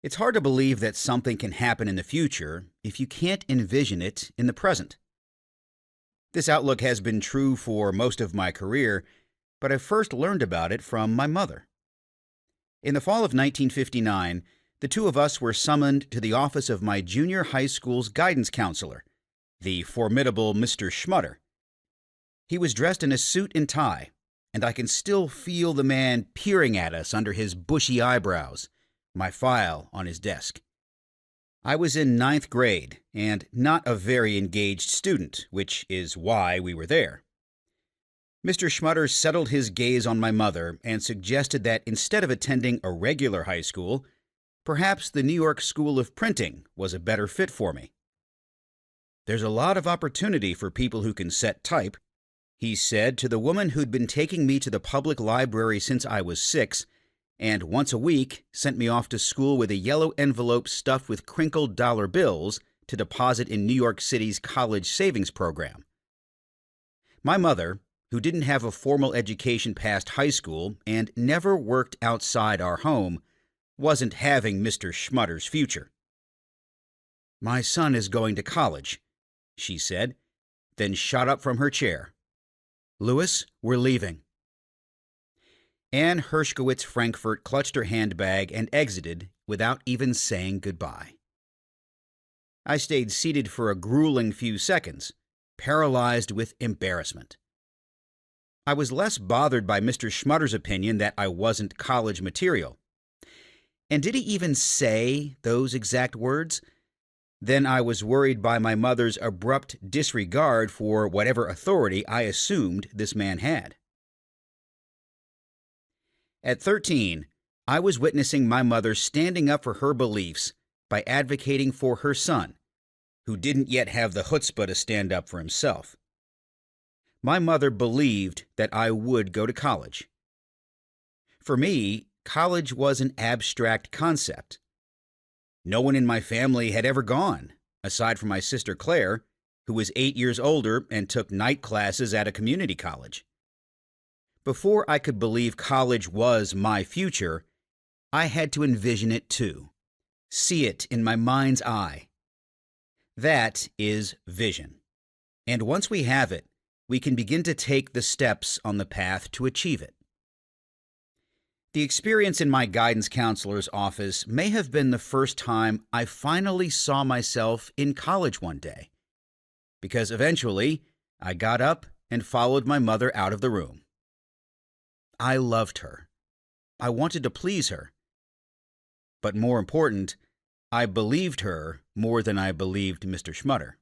It's hard to believe that something can happen in the future if you can't envision it in the present. This outlook has been true for most of my career, but I first learned about it from my mother. In the fall of 1959, the two of us were summoned to the office of my junior high school's guidance counselor, the formidable Mr. Schmutter. He was dressed in a suit and tie, and I can still feel the man peering at us under his bushy eyebrows, my file on his desk. I was in ninth grade and not a very engaged student, which is why we were there. Mr. Schmutter settled his gaze on my mother and suggested that instead of attending a regular high school, perhaps the New York School of Printing was a better fit for me. "There's a lot of opportunity for people who can set type," he said to the woman who'd been taking me to the public library since I was 6, and once a week sent me off to school with a yellow envelope stuffed with crinkled dollar bills to deposit in New York City's college savings program. My mother, who didn't have a formal education past high school and never worked outside our home, wasn't having Mr. Schmutter's future. "My son is going to college," she said, then shot up from her chair. "Louis, we're leaving." Anne Hershkowitz Frankfort clutched her handbag and exited without even saying goodbye. I stayed seated for a grueling few seconds, paralyzed with embarrassment. I was less bothered by Mr. Schmutter's opinion that I wasn't college material. And did he even say those exact words? Then I was worried by my mother's abrupt disregard for whatever authority I assumed this man had. At 13, I was witnessing my mother standing up for her beliefs by advocating for her son, who didn't yet have the chutzpah to stand up for himself. My mother believed that I would go to college. For me, college was an abstract concept. No one in my family had ever gone, aside from my sister Claire, who was 8 years older and took night classes at a community college. Before I could believe college was my future, I had to envision it too, see it in my mind's eye. That is vision. And once we have it, we can begin to take the steps on the path to achieve it. The experience in my guidance counselor's office may have been the first time I finally saw myself in college one day, because eventually I got up and followed my mother out of the room. I loved her. I wanted to please her. But more important, I believed her more than I believed Mr. Schmutter.